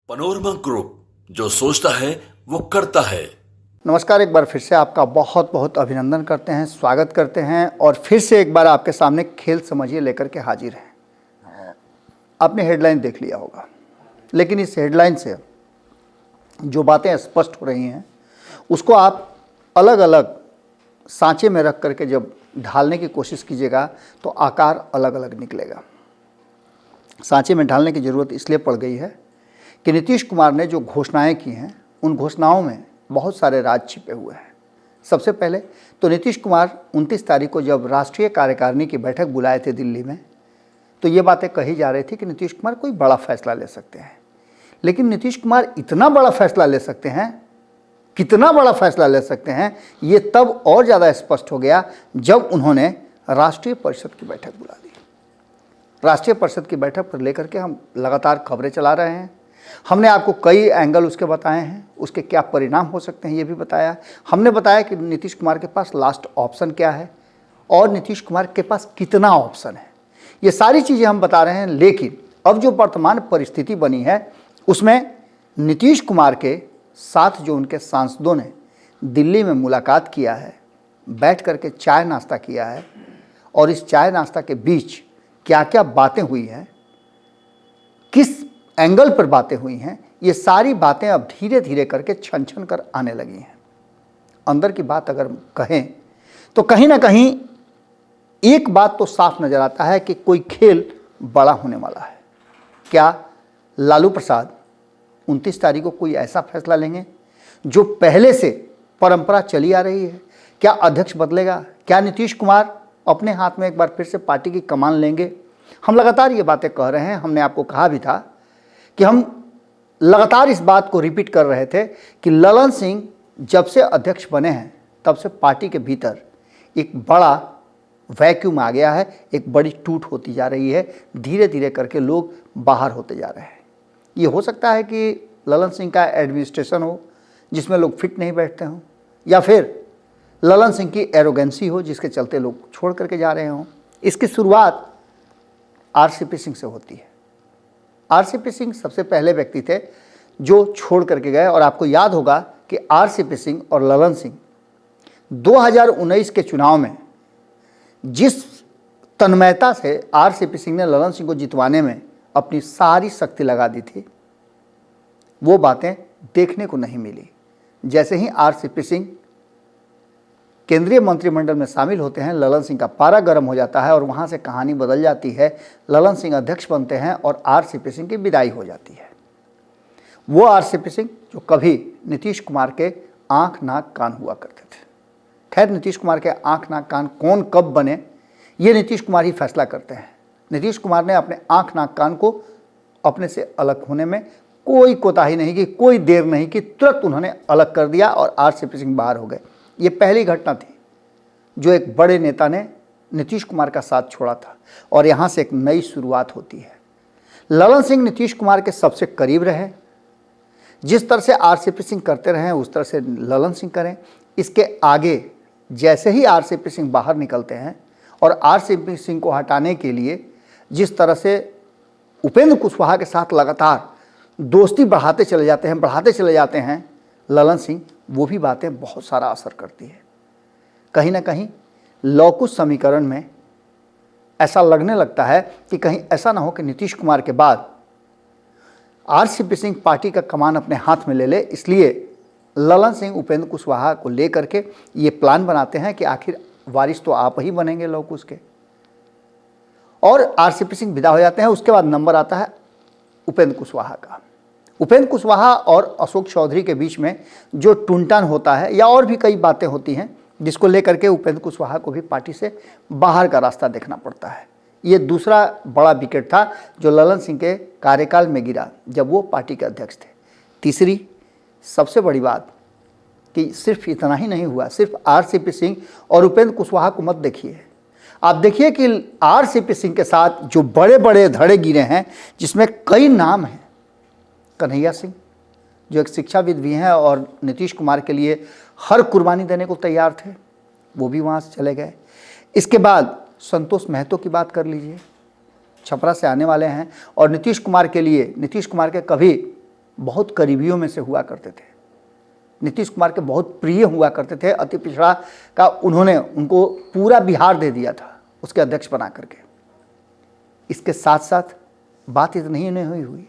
Panorama group, जो सोचता है वो करता है। नमस्कार, एक बार फिर से आपका बहुत बहुत अभिनंदन करते हैं, स्वागत करते हैं और फिर से एक बार आपके सामने खेल समझिए लेकर के हाजिर हैं। आपने हेडलाइन देख लिया होगा, लेकिन इस हेडलाइन से जो बातें स्पष्ट हो रही हैं उसको आप अलग अलग सांचे में रख करके जब ढालने की कोशिश कीजिएगा तो आकार अलग अलग निकलेगा। सांचे में ढालने की ज़रूरत इसलिए पड़ गई है कि नीतीश कुमार ने जो घोषणाएं की हैं उन घोषणाओं में बहुत सारे राज छिपे हुए हैं। सबसे पहले तो नीतीश कुमार 29 तारीख को जब राष्ट्रीय कार्यकारिणी की बैठक बुलाए थे दिल्ली में, तो ये बातें कही जा रही थी कि नीतीश कुमार कोई बड़ा फैसला ले सकते हैं। लेकिन नीतीश कुमार इतना बड़ा फैसला ले सकते हैं, कितना बड़ा फैसला ले सकते हैं, ये तब और ज़्यादा स्पष्ट हो गया जब उन्होंने राष्ट्रीय परिषद की बैठक बुला दी। राष्ट्रीय परिषद की बैठक पर लेकर के हम लगातार खबरें चला रहे हैं। हमने आपको कई एंगल उसके बताए हैं, उसके क्या परिणाम हो सकते हैं ये भी बताया। हमने बताया कि नीतीश कुमार के पास लास्ट ऑप्शन क्या है और नीतीश कुमार के पास कितना ऑप्शन है, ये सारी चीज़ें हम बता रहे हैं। लेकिन अब जो वर्तमान परिस्थिति बनी है उसमें नीतीश कुमार के साथ जो उनके सांसदों ने दिल्ली में मुलाकात किया है, बैठ करके चाय नाश्ता किया है और इस चाय नाश्ता के बीच क्या क्या बातें हुई हैं, किस एंगल पर बातें हुई हैं, ये सारी बातें अब धीरे धीरे करके छन छन कर आने लगी हैं। अंदर की बात अगर कहें तो कहीं ना कहीं एक बात तो साफ नज़र आता है कि कोई खेल बड़ा होने वाला है। क्या लालू प्रसाद 29 तारीख को कोई ऐसा फैसला लेंगे जो पहले से परंपरा चली आ रही है? क्या अध्यक्ष बदलेगा? क्या नीतीश कुमार अपने हाथ में एक बार फिर से पार्टी की कमान लेंगे? हम लगातार ये बातें कह रहे हैं। हमने आपको कहा भी था कि हम लगातार इस बात को रिपीट कर रहे थे कि ललन सिंह जब से अध्यक्ष बने हैं तब से पार्टी के भीतर एक बड़ा वैक्यूम आ गया है, एक बड़ी टूट होती जा रही है। धीरे धीरे करके लोग बाहर होते जा रहे हैं। ये हो सकता है कि ललन सिंह का एडमिनिस्ट्रेशन हो जिसमें लोग फिट नहीं बैठते हों, या फिर ललन सिंह की एरोगेंसी हो जिसके चलते लोग छोड़ करके जा रहे हों। इसकी शुरुआत आरसीपी सिंह से होती है। आरसीपी सिंह सबसे पहले व्यक्ति थे जो छोड़ करके गए और आपको याद होगा कि आरसीपी सिंह और ललन सिंह 2019 के चुनाव में जिस तन्मयता से आरसीपी सिंह ने ललन सिंह को जितवाने में अपनी सारी शक्ति लगा दी थी, वो बातें देखने को नहीं मिली। जैसे ही आरसीपी सिंह केंद्रीय मंत्रिमंडल में शामिल होते हैं, ललन सिंह का पारा गर्म हो जाता है और वहाँ से कहानी बदल जाती है। ललन सिंह अध्यक्ष बनते हैं और आरसीपी सिंह की विदाई हो जाती है। वो आरसीपी सिंह जो कभी नीतीश कुमार के आंख नाक कान हुआ करते थे। खैर, नीतीश कुमार के आंख नाक कान कौन कब बने ये नीतीश कुमार ही फैसला करते हैं। नीतीश कुमार ने अपने आंख नाक कान को अपने से अलग होने में कोई कोताही नहीं की, कोई देर नहीं की, तुरंत उन्होंने अलग कर दिया और आरसीपी सिंह बाहर हो गए। ये पहली घटना थी जो एक बड़े नेता ने नीतीश कुमार का साथ छोड़ा था और यहाँ से एक नई शुरुआत होती है। ललन सिंह नीतीश कुमार के सबसे करीब रहे। जिस तरह से आरसीपी सिंह करते रहे उस तरह से ललन सिंह करें। इसके आगे जैसे ही आरसीपी सिंह बाहर निकलते हैं और आरसीपी सिंह को हटाने के लिए जिस तरह से उपेंद्र कुशवाहा के साथ लगातार दोस्ती बढ़ाते चले जाते हैं ललन सिंह, वो भी बातें बहुत सारा असर करती है। कहीं ना कहीं लौकुश समीकरण में ऐसा लगने लगता है कि कहीं ऐसा ना हो कि नीतीश कुमार के बाद आरसीपी सिंह पार्टी का कमान अपने हाथ में ले ले। इसलिए ललन सिंह उपेंद्र कुशवाहा को लेकर के ये प्लान बनाते हैं कि आखिर वारिस तो आप ही बनेंगे लौकुश के, और आरसीपी सिंह विदा हो जाते हैं। उसके बाद नंबर आता है उपेंद्र कुशवाहा का। उपेंद्र कुशवाहा और अशोक चौधरी के बीच में जो टूनटान होता है या और भी कई बातें होती हैं जिसको लेकर के उपेंद्र कुशवाहा को भी पार्टी से बाहर का रास्ता देखना पड़ता है। ये दूसरा बड़ा विकेट था जो ललन सिंह के कार्यकाल में गिरा जब वो पार्टी के अध्यक्ष थे। तीसरी सबसे बड़ी बात कि सिर्फ इतना ही नहीं हुआ, सिर्फ आरसीपी सिंह और उपेंद्र कुशवाहा को मत देखिए, आप देखिए कि आरसीपी सिंह के साथ जो बड़े बड़े धड़े गिरे हैं जिसमें कई नाम हैं। कन्हैया सिंह जो एक शिक्षाविद भी हैं और नीतीश कुमार के लिए हर कुर्बानी देने को तैयार थे, वो भी वहाँ से चले गए। इसके बाद संतोष महतो की बात कर लीजिए, छपरा से आने वाले हैं और नीतीश कुमार के लिए, नीतीश कुमार के कभी बहुत करीबियों में से हुआ करते थे, नीतीश कुमार के बहुत प्रिय हुआ करते थे। अति पिछड़ा का उन्होंने उनको पूरा बिहार दे दिया था उसके अध्यक्ष बना करके। इसके साथ साथ बात इतनी ही नहीं हुई,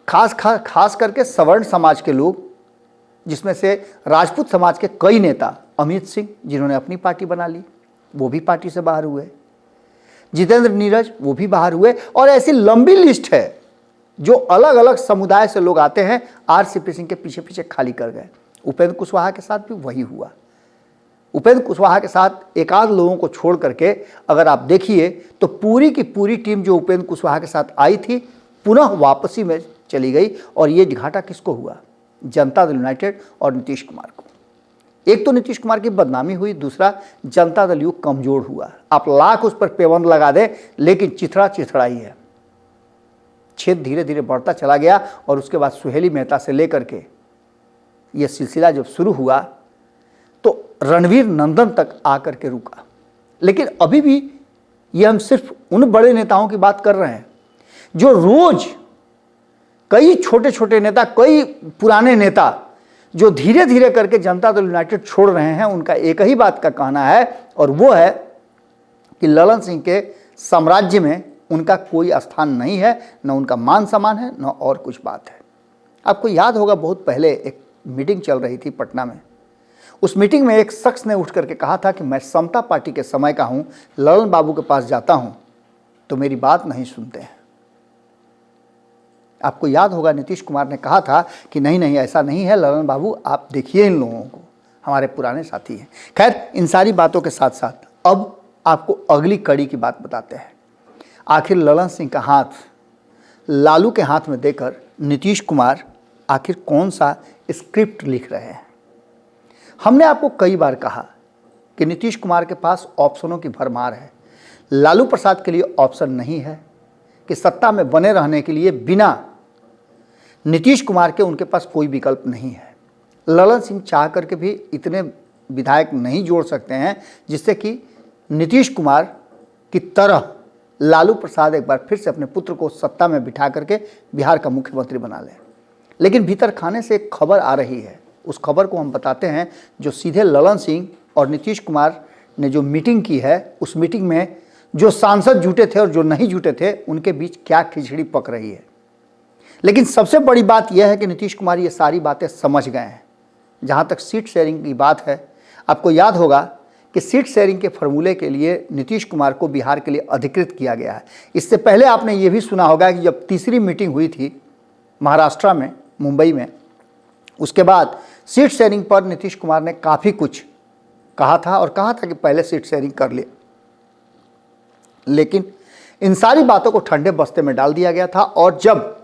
खास करके सवर्ण समाज के लोग, जिसमें से राजपूत समाज के कई नेता, अमित सिंह जिन्होंने अपनी पार्टी बना ली वो भी पार्टी से बाहर हुए, जितेंद्र नीरज वो भी बाहर हुए, और ऐसी लंबी लिस्ट है जो अलग अलग समुदाय से लोग आते हैं आरसीपी सिंह के पीछे पीछे खाली कर गए। उपेंद्र कुशवाहा के साथ भी वही हुआ। उपेंद्र कुशवाहा के साथ एक आध लोगों को छोड़ करके अगर आप देखिए तो पूरी की पूरी टीम जो उपेंद्र कुशवाहा के साथ आई थी पुनः वापसी में चली गई। और ये घाटा किसको हुआ? जनता दल यूनाइटेड और नीतीश कुमार को। एक तो नीतीश कुमार की बदनामी हुई, दूसरा जनता दल यू कमजोर हुआ। आप लाख उस पर पेबंद लगा दें लेकिन चिथड़ा ही है। छेद धीरे धीरे बढ़ता चला गया और उसके बाद सुहेली मेहता से लेकर के यह सिलसिला जब शुरू हुआ तो रणवीर नंदन तक आकर के रुका। लेकिन अभी भी ये हम सिर्फ उन बड़े नेताओं की बात कर रहे हैं जो रोज कई छोटे छोटे नेता, कई पुराने नेता जो धीरे धीरे करके जनता दल यूनाइटेड छोड़ रहे हैं। उनका एक ही बात का कहना है और वो है कि ललन सिंह के साम्राज्य में उनका कोई स्थान नहीं है, न उनका मान सम्मान है, न और कुछ बात है। आपको याद होगा बहुत पहले एक मीटिंग चल रही थी पटना में। उस मीटिंग में एक शख्स ने उठ करके कहा था कि मैं समता पार्टी के समय का हूं, ललन बाबू के पास जाता हूं तो मेरी बात नहीं सुनते हैं। आपको याद होगा नीतीश कुमार ने कहा था कि नहीं ऐसा नहीं है ललन बाबू, आप देखिए इन लोगों को, हमारे पुराने साथी हैं। खैर, इन सारी बातों के साथ साथ अब आपको अगली कड़ी की बात बताते हैं। आखिर ललन सिंह का हाथ लालू के हाथ में देकर नीतीश कुमार आखिर कौन सा स्क्रिप्ट लिख रहे हैं? हमने आपको कई बार कहा कि नीतीश कुमार के पास ऑप्शनों की भरमार है। लालू प्रसाद के लिए ऑप्शन नहीं है कि सत्ता में बने रहने के लिए बिना नीतीश कुमार के उनके पास कोई विकल्प नहीं है। ललन सिंह चाह करके भी इतने विधायक नहीं जोड़ सकते हैं जिससे कि नीतीश कुमार की तरह लालू प्रसाद एक बार फिर से अपने पुत्र को सत्ता में बिठा करके बिहार का मुख्यमंत्री बना लें। लेकिन भीतर खाने से एक खबर आ रही है, उस खबर को हम बताते हैं, जो सीधे ललन सिंह और नीतीश कुमार ने जो मीटिंग की है, उस मीटिंग में जो सांसद जुटे थे और जो नहीं जुटे थे उनके बीच क्या खिचड़ी पक रही है। लेकिन सबसे बड़ी बात यह है कि नीतीश कुमार ये सारी बातें समझ गए हैं। जहाँ तक सीट शेयरिंग की बात है, आपको याद होगा कि सीट शेयरिंग के फॉर्मूले के लिए नीतीश कुमार को बिहार के लिए अधिकृत किया गया है। इससे पहले आपने ये भी सुना होगा कि जब तीसरी मीटिंग हुई थी महाराष्ट्र में, मुंबई में, उसके बाद सीट शेयरिंग पर नीतीश कुमार ने काफ़ी कुछ कहा था और कहा था कि पहले सीट शेयरिंग कर ले। लेकिन इन सारी बातों को ठंडे बस्ते में डाल दिया गया था और जब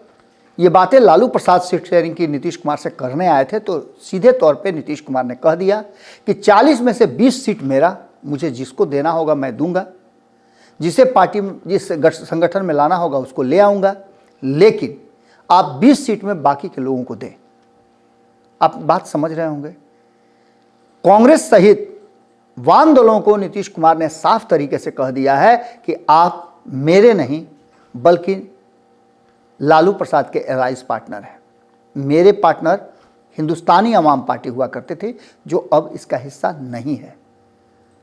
ये बातें लालू प्रसाद सीट शेयरिंग की नीतीश कुमार से करने आए थे तो सीधे तौर पे नीतीश कुमार ने कह दिया कि 40 में से 20 सीट मेरा, मुझे जिसको देना होगा मैं दूंगा, जिसे पार्टी जिस संगठन में लाना होगा उसको ले आऊँगा, लेकिन आप 20 सीट में बाकी के लोगों को दें। आप बात समझ रहे होंगे। कांग्रेस सहित वाम दलों को नीतीश कुमार ने साफ तरीके से कह दिया है कि आप मेरे नहीं बल्कि लालू प्रसाद के एलाइंस पार्टनर हैं। मेरे पार्टनर हिंदुस्तानी अवाम पार्टी हुआ करते थे जो अब इसका हिस्सा नहीं है।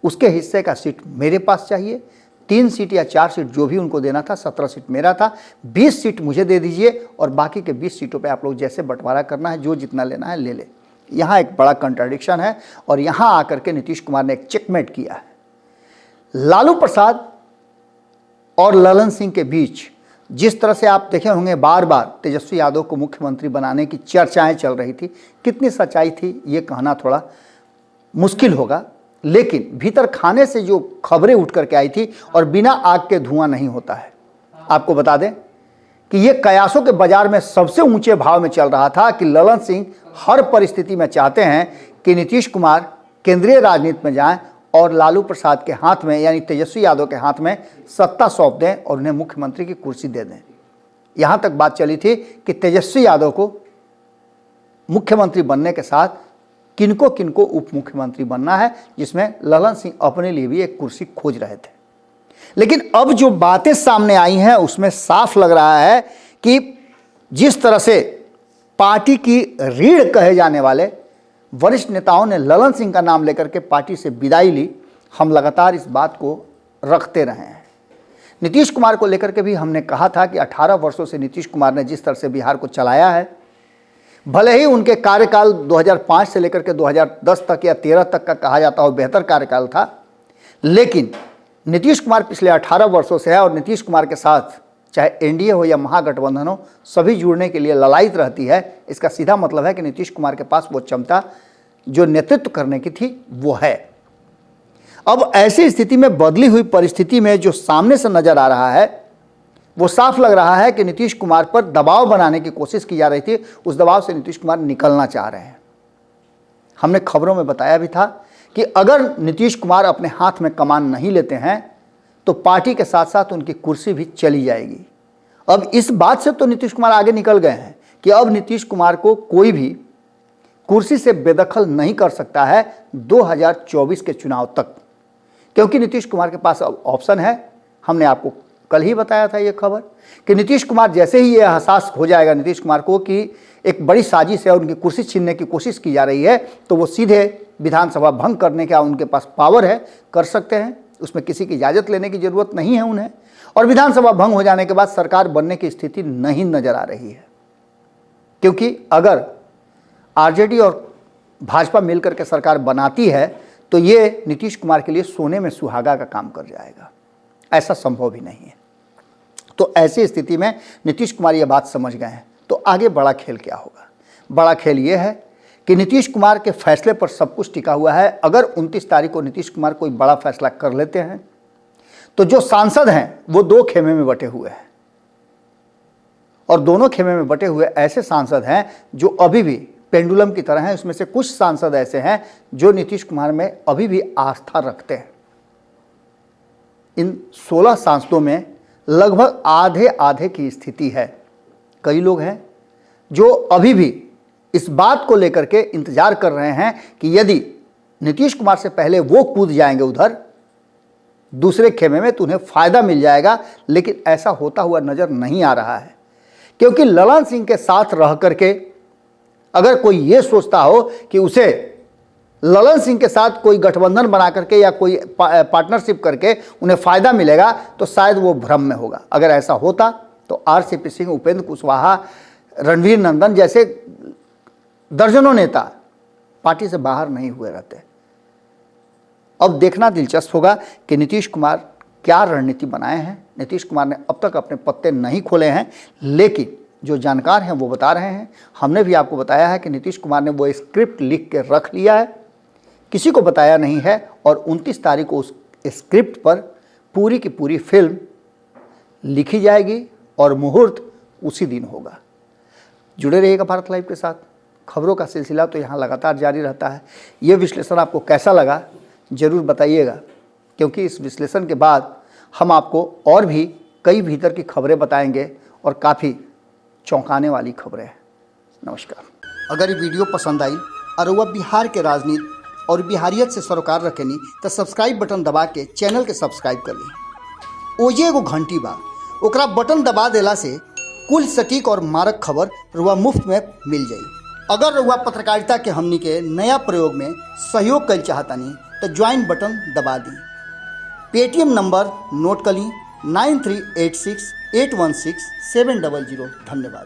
उसके हिस्से का सीट मेरे पास चाहिए। 3 सीट या 4 सीट जो भी उनको देना था, 17 सीट मेरा था, 20 सीट मुझे दे दीजिए और बाकी के 20 सीटों पे आप लोग जैसे बंटवारा करना है, जो जितना लेना है ले ले। यहाँ एक बड़ा कंट्राडिक्शन है और यहाँ आकर के नीतीश कुमार ने एक चेकमेट किया है। लालू प्रसाद और ललन सिंह के बीच जिस तरह से आप देखे होंगे बार बार तेजस्वी यादव को मुख्यमंत्री बनाने की चर्चाएं चल रही थी, कितनी सच्चाई थी ये कहना थोड़ा मुश्किल होगा, लेकिन भीतर खाने से जो खबरें उठ करके आई थी, और बिना आग के धुआं नहीं होता है। आपको बता दें कि ये कयासों के बाजार में सबसे ऊंचे भाव में चल रहा था कि ललन सिंह हर परिस्थिति में चाहते हैं कि नीतीश कुमार केंद्रीय राजनीति में जाएं और लालू प्रसाद के हाथ में यानी तेजस्वी यादव के हाथ में सत्ता सौंप दें और उन्हें मुख्यमंत्री की कुर्सी दे दें। यहाँ तक बात चली थी कि तेजस्वी यादव को मुख्यमंत्री बनने के साथ किनको किनको उप मुख्यमंत्री बनना है, जिसमें ललन सिंह अपने लिए भी एक कुर्सी खोज रहे थे। लेकिन अब जो बातें सामने आई हैं उसमें साफ लग रहा है कि जिस तरह से पार्टी की रीढ़ कहे जाने वाले वरिष्ठ नेताओं ने ललन सिंह का नाम लेकर के पार्टी से विदाई ली, हम लगातार इस बात को रखते रहे हैं। नीतीश कुमार को लेकर के भी हमने कहा था कि 18 वर्षों से नीतीश कुमार ने जिस तरह से बिहार को चलाया है, भले ही उनके कार्यकाल 2005 से लेकर के 2010 तक या 13 तक का कहा जाता हो बेहतर कार्यकाल था, लेकिन नीतीश कुमार पिछले 18 वर्षों से है और नीतीश कुमार के साथ चाहे एनडीए हो या महागठबंधन हो, सभी जुड़ने के लिए ललायत रहती है। इसका सीधा मतलब है कि नीतीश कुमार के पास वो क्षमता जो नेतृत्व करने की थी वो है। अब ऐसी स्थिति में, बदली हुई परिस्थिति में जो सामने से नजर आ रहा है, वो साफ लग रहा है कि नीतीश कुमार पर दबाव बनाने की कोशिश की जा रही थी। उस दबाव से नीतीश कुमार निकलना चाह रहे हैं। हमने खबरों में बताया भी था कि अगर नीतीश कुमार अपने हाथ में कमान नहीं लेते हैं तो पार्टी के साथ साथ उनकी कुर्सी भी चली जाएगी। अब इस बात से तो नीतीश कुमार आगे निकल गए हैं कि अब नीतीश कुमार को कोई भी कुर्सी से बेदखल नहीं कर सकता है 2024 के चुनाव तक, क्योंकि नीतीश कुमार के पास अब ऑप्शन है। हमने आपको कल ही बताया था ये खबर कि नीतीश कुमार जैसे ही ये एहसास हो जाएगा नीतीश कुमार को कि एक बड़ी साजिश है और उनकी कुर्सी छीनने की कोशिश की जा रही है, तो वो सीधे विधानसभा भंग करने का उनके पास पावर है, कर सकते हैं। उसमें किसी की इजाज़त लेने की ज़रूरत नहीं है उन्हें। और विधानसभा भंग हो जाने के बाद सरकार बनने की स्थिति नहीं नजर आ रही है, क्योंकि अगर आरजेडी और भाजपा मिलकर के सरकार बनाती है तो ये नीतीश कुमार के लिए सोने में सुहागा का काम कर जाएगा। ऐसा संभव भी नहीं है। तो ऐसी स्थिति में नीतीश कुमार ये बात समझ गए हैं। तो आगे बड़ा खेल क्या होगा? बड़ा खेल ये है कि नीतीश कुमार के फैसले पर सब कुछ टिका हुआ है। अगर 29 तारीख को नीतीश कुमार कोई बड़ा फैसला कर लेते हैं तो जो सांसद हैं वो दो खेमे में बटे हुए हैं, और दोनों खेमे में बटे हुए ऐसे सांसद हैं जो अभी भी पेंडुलम की तरह हैं। उसमें से कुछ सांसद ऐसे हैं जो नीतीश कुमार में अभी भी आस्था रखते हैं। इन 16 सांसदों में लगभग आधे आधे की स्थिति है। कई लोग हैं जो अभी भी इस बात को लेकर के इंतजार कर रहे हैं कि यदि नीतीश कुमार से पहले वो कूद जाएंगे उधर दूसरे खेमे में तो उन्हें फायदा मिल जाएगा, लेकिन ऐसा होता हुआ नजर नहीं आ रहा है। क्योंकि ललन सिंह के साथ रह करके अगर कोई ये सोचता हो कि उसे ललन सिंह के साथ कोई गठबंधन बना करके या कोई पार्टनरशिप करके उन्हें फायदा मिलेगा तो शायद वो भ्रम में होगा। अगर ऐसा होता तो आरसीपी सिंह, उपेंद्र कुशवाहा, रणवीर नंदन जैसे दर्जनों नेता पार्टी से बाहर नहीं हुए रहते। अब देखना दिलचस्प होगा कि नीतीश कुमार क्या रणनीति बनाए हैं। नीतीश कुमार ने अब तक अपने पत्ते नहीं खोले हैं, लेकिन जो जानकार हैं वो बता रहे हैं। हमने भी आपको बताया है कि नीतीश कुमार ने वो स्क्रिप्ट लिख के रख लिया है, किसी को बताया नहीं है, और 29 तारीख को उस स्क्रिप्ट पर पूरी की पूरी फिल्म लिखी जाएगी और मुहूर्त उसी दिन होगा। जुड़े रहिएगा भारत लाइव के साथ। खबरों का सिलसिला तो यहाँ लगातार जारी रहता है। ये विश्लेषण आपको कैसा लगा ज़रूर बताइएगा, क्योंकि इस विश्लेषण के बाद हम आपको और भी कई भीतर की खबरें बताएंगे और काफ़ी चौंकाने वाली खबरें हैं। नमस्कार। अगर ये वीडियो पसंद आई और वह बिहार के राजनीति और बिहारियत से सरोकार रखेनी तो सब्सक्राइब बटन दबा के चैनल के सब्सक्राइब कर ली। ओजे एगो घंटी बा, ओकरा बटन दबा देला से कुल सटीक और मारक खबर रुआ मुफ्त में मिल जाई। अगर रुआ पत्रकारिता के हमनी के नया प्रयोग में सहयोग कर चाहतानी तो ज्वाइन बटन दबा दी। पेटीएम नंबर नोट कर ली 9386816700। धन्यवाद।